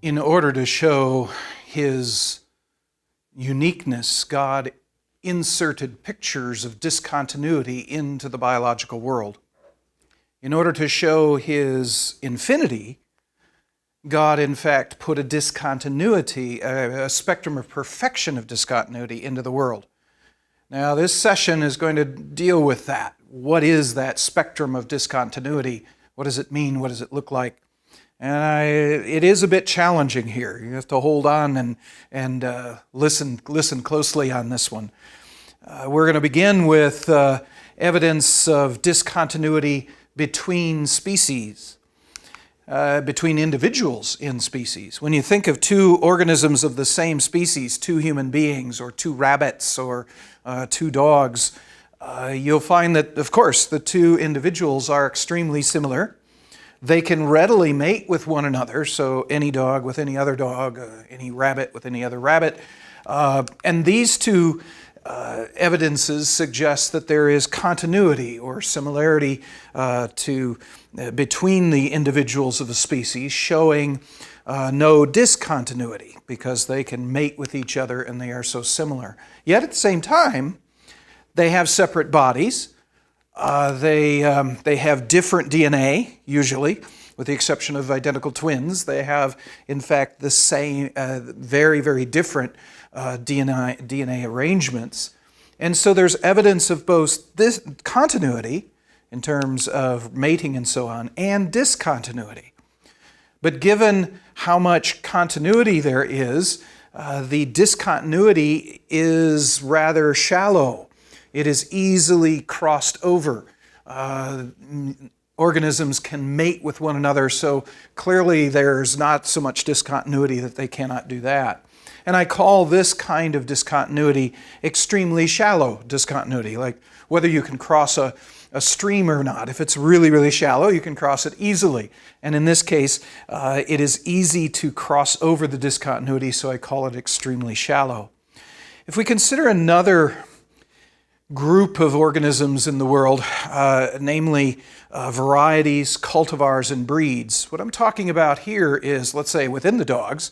In order to show his uniqueness, God inserted pictures of discontinuity into the biological world. In order to show his infinity, God, in fact, put a discontinuity, a spectrum of perfection of discontinuity into the world. Now, this session is going to deal with that. What is that spectrum of discontinuity? What does it mean? What does it look like? And it is a bit challenging here. You have to hold on and listen closely on this one. We're going to begin with evidence of discontinuity between species, between individuals in species. When you think of two organisms of the same species, two human beings or two rabbits or two dogs, you'll find that, of course, the two individuals are extremely similar. They can readily mate with one another, so any dog with any other dog, any rabbit with any other rabbit. And these two evidences suggest that there is continuity or similarity between the individuals of a species, showing no discontinuity because they can mate with each other and they are so similar. Yet at the same time, they have separate bodies. They have different DNA, usually, with the exception of identical twins. They have, in fact, the same, very, very different DNA arrangements. And so there's evidence of both this continuity, in terms of mating and so on, and discontinuity. But given how much continuity there is, the discontinuity is rather shallow. It is easily crossed over. Organisms can mate with one another, so clearly there's not so much discontinuity that they cannot do that. And I call this kind of discontinuity extremely shallow discontinuity, like whether you can cross a stream or not. If it's really, really shallow, you can cross it easily. And in this case, it is easy to cross over the discontinuity, so I call it extremely shallow. If we consider another group of organisms in the world, namely varieties, cultivars, and breeds. What I'm talking about here is, let's say, within the dogs,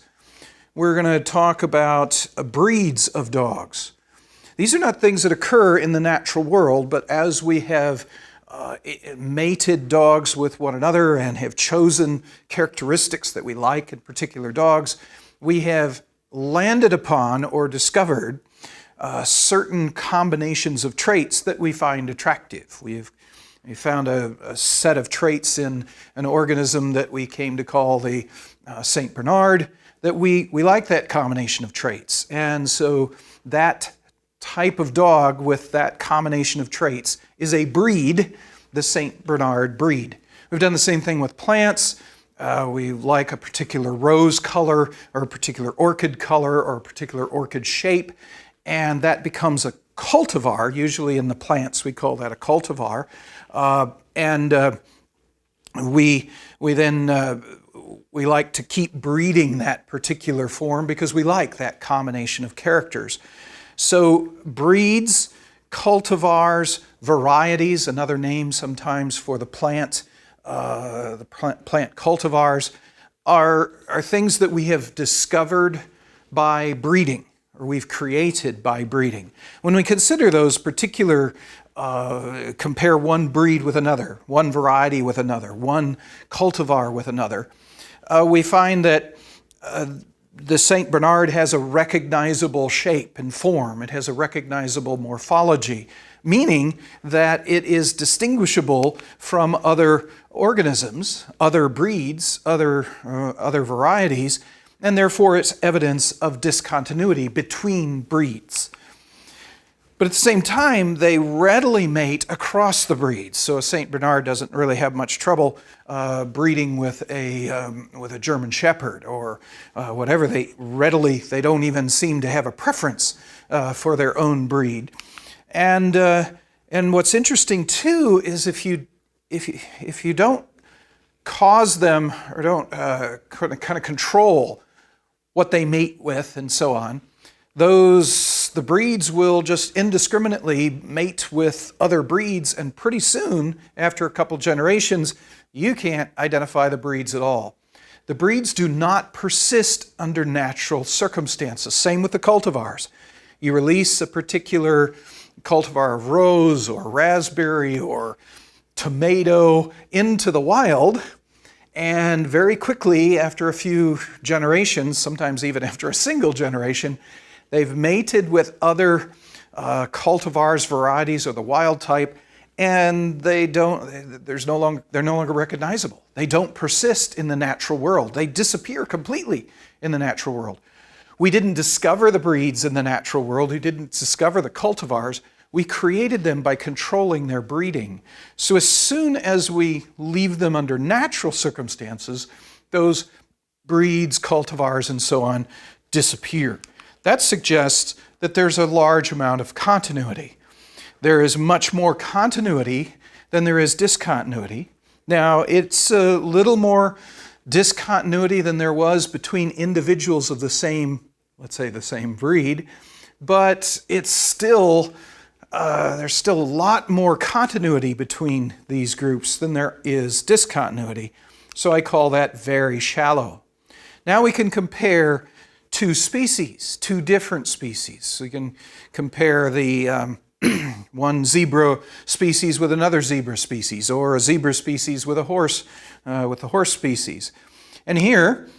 we're going to talk about breeds of dogs. These are not things that occur in the natural world, but as we have mated dogs with one another and have chosen characteristics that we like in particular dogs, we have landed upon or discovered certain combinations of traits that we find attractive. We found a set of traits in an organism that we came to call the St. Bernard, that we like that combination of traits. And so that type of dog with that combination of traits is a breed, the St. Bernard breed. We've done the same thing with plants. We like a particular rose color or a particular orchid color or a particular orchid shape, and that becomes a cultivar. Usually in the plants we call that a cultivar. We like to keep breeding that particular form because we like that combination of characters. So breeds, cultivars, varieties, another name sometimes for the plant cultivars, are things that we have discovered by breeding, or we've created by breeding. When we consider those particular, compare one breed with another, one variety with another, one cultivar with another, we find that the St. Bernard has a recognizable shape and form. It has a recognizable morphology, meaning that it is distinguishable from other organisms, other breeds, other varieties, and therefore it's evidence of discontinuity between breeds. But at the same time, they readily mate across the breeds. So a St. Bernard doesn't really have much trouble breeding with a German Shepherd or whatever. They don't even seem to have a preference for their own breed. And what's interesting too is if you don't cause them or don't kind of control what they mate with and so on, the breeds will just indiscriminately mate with other breeds, and pretty soon, after a couple generations, you can't identify the breeds at all. The breeds do not persist under natural circumstances. Same with the cultivars. You release a particular cultivar of rose or raspberry or tomato into the wild, and very quickly, after a few generations, sometimes even after a single generation, they've mated with other cultivars, varieties, or the wild type, and they're no longer recognizable. They don't persist in the natural world. They disappear completely in the natural world. We didn't discover the breeds in the natural world. We didn't discover the cultivars. We created them by controlling their breeding. So as soon as we leave them under natural circumstances, those breeds, cultivars, and so on disappear. That suggests that there's a large amount of continuity. There is much more continuity than there is discontinuity. Now, it's a little more discontinuity than there was between individuals of the same, let's say the same breed, but it's still there's still a lot more continuity between these groups than there is discontinuity. So I call that very shallow. Now we can compare two species, two different species. We can compare the one zebra species with another zebra species, or a zebra species with a horse species. And here,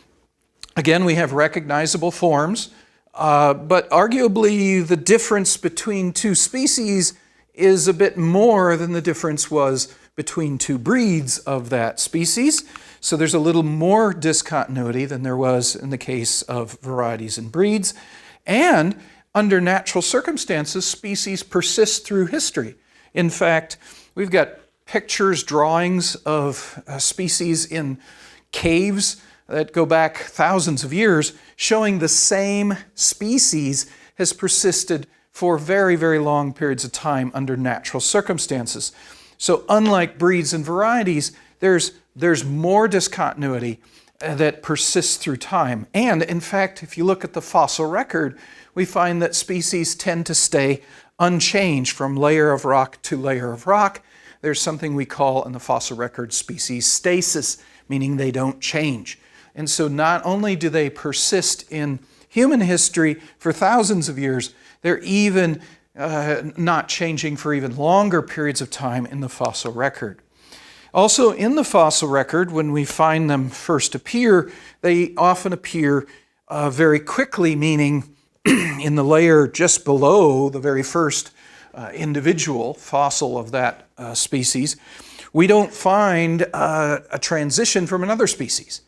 again, we have recognizable forms. But arguably, the difference between two species is a bit more than the difference was between two breeds of that species. So there's a little more discontinuity than there was in the case of varieties and breeds. And under natural circumstances, species persist through history. In fact, we've got pictures, drawings of species in caves that go back thousands of years, showing the same species has persisted for very, very long periods of time under natural circumstances. So unlike breeds and varieties, there's more discontinuity that persists through time. And in fact, if you look at the fossil record, we find that species tend to stay unchanged from layer of rock to layer of rock. There's something we call in the fossil record species stasis, meaning they don't change. And so not only do they persist in human history for thousands of years, they're even not changing for even longer periods of time in the fossil record. Also, in the fossil record, when we find them first appear, they often appear very quickly, meaning in the layer just below the very first individual fossil of that species, we don't find a transition from another species.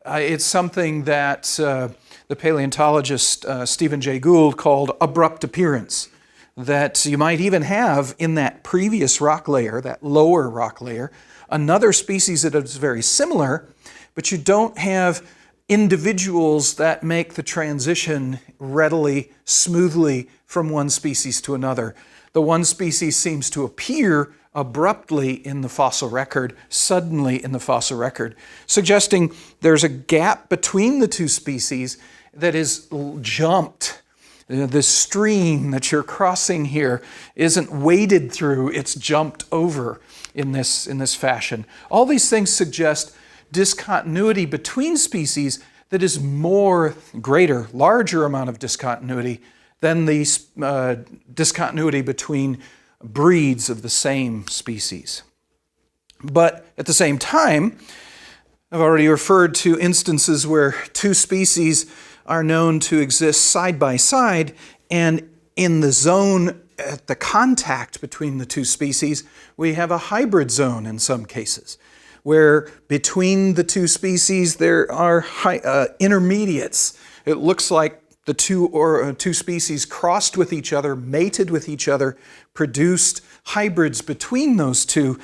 It's something that the paleontologist Stephen Jay Gould called abrupt appearance, that you might even have in that previous rock layer, that lower rock layer, another species that is very similar, but you don't have individuals that make the transition readily, smoothly from one species to another. The one species seems to appear abruptly in the fossil record, suddenly in the fossil record, suggesting there's a gap between the two species that is jumped. This stream that you're crossing here isn't waded through, it's jumped over in this fashion. All these things suggest discontinuity between species that is greater, larger amount of discontinuity than the discontinuity between breeds of the same species. But at the same time, I've already referred to instances where two species are known to exist side by side, and in the zone at the contact between the two species, we have a hybrid zone in some cases, where between the two species there are intermediates. It looks like the two species crossed with each other, mated with each other, produced hybrids between those two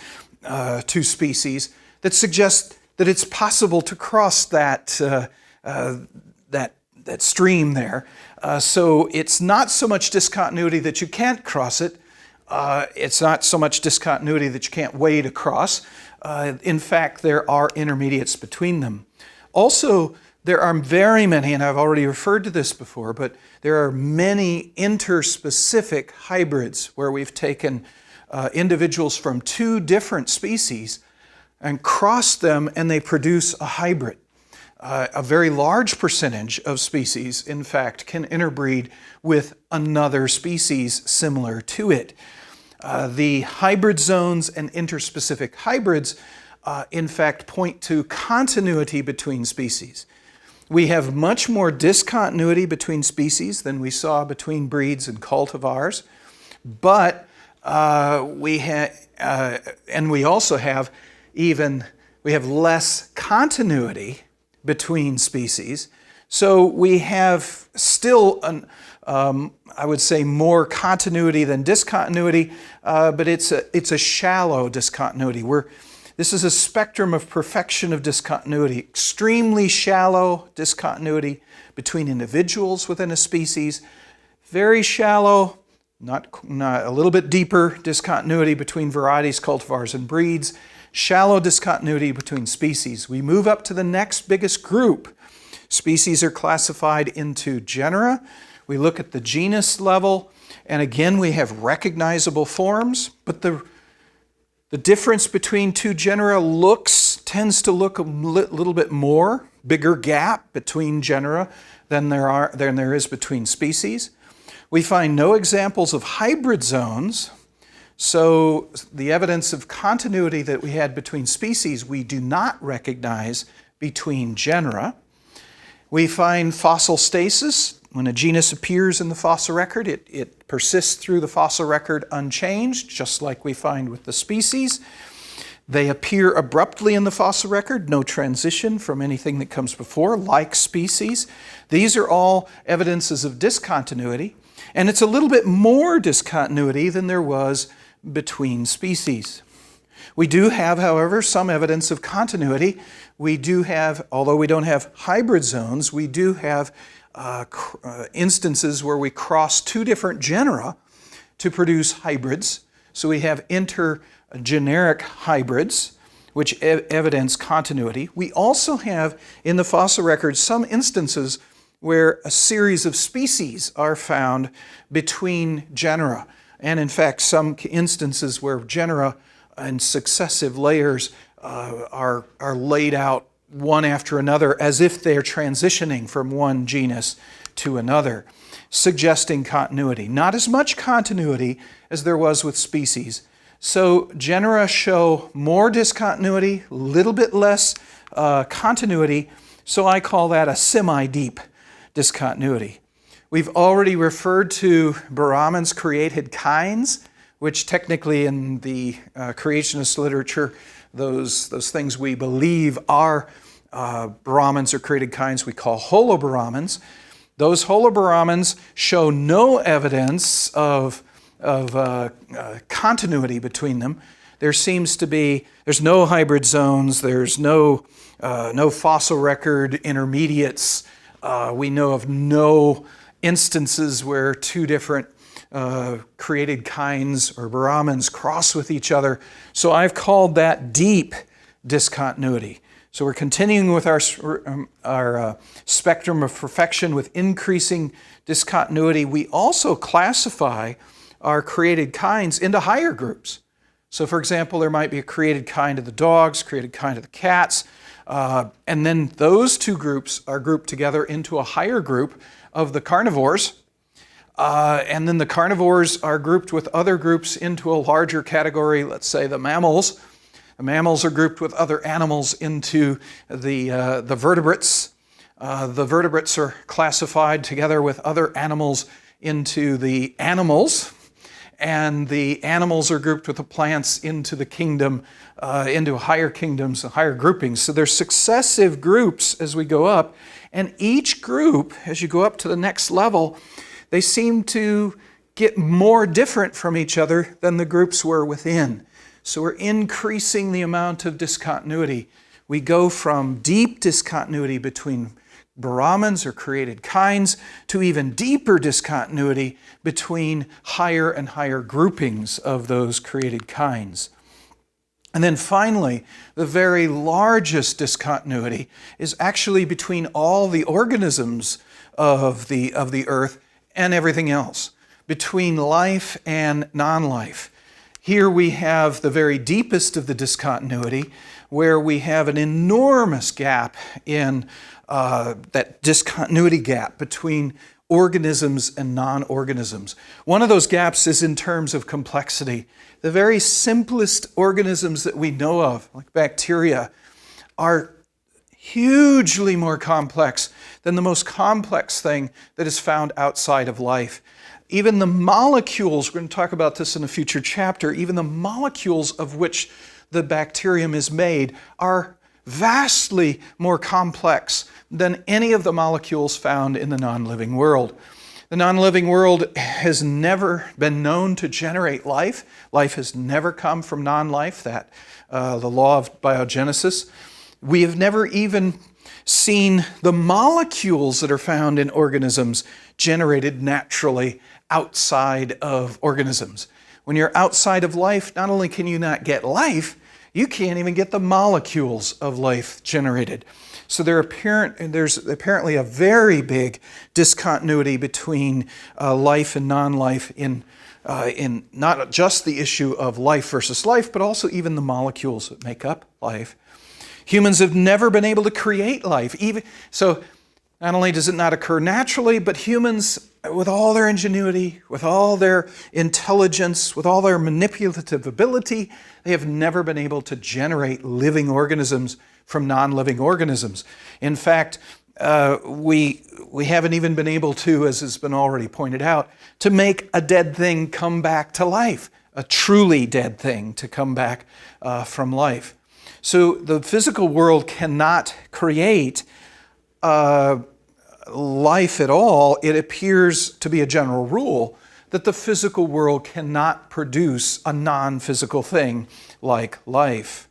species that suggest that it's possible to cross that stream there. So it's not so much discontinuity that you can't cross it. It's not so much discontinuity that you can't wade across. In fact, there are intermediates between them. Also, there are very many, and I've already referred to this before, but there are many interspecific hybrids where we've taken individuals from two different species and crossed them, and they produce a hybrid. a very large percentage of species, in fact, can interbreed with another species similar to it. The hybrid zones and interspecific hybrids, in fact, point to continuity between species. We have much more discontinuity between species than we saw between breeds and cultivars, but we also have less continuity between species. So we have still, I would say, more continuity than discontinuity, but it's a shallow discontinuity. This is a spectrum of perfection of discontinuity. Extremely shallow discontinuity between individuals within a species. Very shallow, not a little bit deeper discontinuity between varieties, cultivars, and breeds. Shallow discontinuity between species. We move up to the next biggest group. Species are classified into genera. We look at the genus level, and again we have recognizable forms, but the difference between two genera tends to look a little bit more, bigger gap between genera than there is between species. We find no examples of hybrid zones, so the evidence of continuity that we had between species we do not recognize between genera. We find fossil stasis. When a genus appears in the fossil record, it persists through the fossil record unchanged, just like we find with the species. They appear abruptly in the fossil record, no transition from anything that comes before, like species. These are all evidences of discontinuity, and it's a little bit more discontinuity than there was between species. We do have, however, some evidence of continuity. We do have, although we don't have hybrid zones, we do have instances where we cross two different genera to produce hybrids. So we have intergeneric hybrids, which evidence continuity. We also have in the fossil record some instances where a series of species are found between genera. And in fact, some instances where genera and successive layers are laid out one after another as if they're transitioning from one genus to another, suggesting continuity. Not as much continuity as there was with species. So genera show more discontinuity, a little bit less continuity, so I call that a semi-deep discontinuity. We've already referred to Brahman's created kinds, which technically in the creationist literature, those things we believe are Brahmins or created kinds we call holobrahmins. Those holobrahmins show no evidence of continuity between them. There's no hybrid zones, there's no fossil record intermediates. We know of no instances where two different created kinds or Brahmins cross with each other. So I've called that deep discontinuity. So we're continuing with our spectrum of perfection with increasing discontinuity. We also classify our created kinds into higher groups. So for example, there might be a created kind of the dogs, created kind of the cats, and then those two groups are grouped together into a higher group of the carnivores. And then the carnivores are grouped with other groups into a larger category, let's say the mammals. The mammals are grouped with other animals into the vertebrates. The vertebrates are classified together with other animals into the animals. And the animals are grouped with the plants into the kingdom, into higher kingdoms, higher groupings. So there's successive groups as we go up. And each group, as you go up to the next level, they seem to get more different from each other than the groups were within. So we're increasing the amount of discontinuity. We go from deep discontinuity between Brahmins or created kinds to even deeper discontinuity between higher and higher groupings of those created kinds. And then finally, the very largest discontinuity is actually between all the organisms of the earth and everything else, between life and non-life. Here we have the very deepest of the discontinuity, where we have an enormous gap in that discontinuity gap between organisms and non-organisms. One of those gaps is in terms of complexity. The very simplest organisms that we know of, like bacteria, are hugely more complex than the most complex thing that is found outside of life. Even the molecules, we're going to talk about this in a future chapter, even the molecules of which the bacterium is made are vastly more complex than any of the molecules found in the non-living world. The non-living world has never been known to generate life. Life has never come from non-life, that the law of biogenesis. We have never even seen the molecules that are found in organisms generated naturally outside of organisms. When you're outside of life, not only can you not get life, you can't even get the molecules of life generated. So there's apparently a very big discontinuity between life and non-life in not just the issue of life versus life, but also even the molecules that make up life. Humans have never been able to create life. So not only does it not occur naturally, but humans, with all their ingenuity, with all their intelligence, with all their manipulative ability, they have never been able to generate living organisms from non-living organisms. In fact, we haven't even been able to, as has been already pointed out, to make a dead thing come back to life, a truly dead thing to come back from life. So the physical world cannot create life at all. It appears to be a general rule that the physical world cannot produce a non-physical thing like life.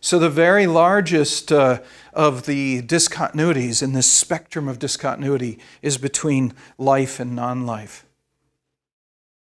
So the very largest of the discontinuities in this spectrum of discontinuity is between life and non-life.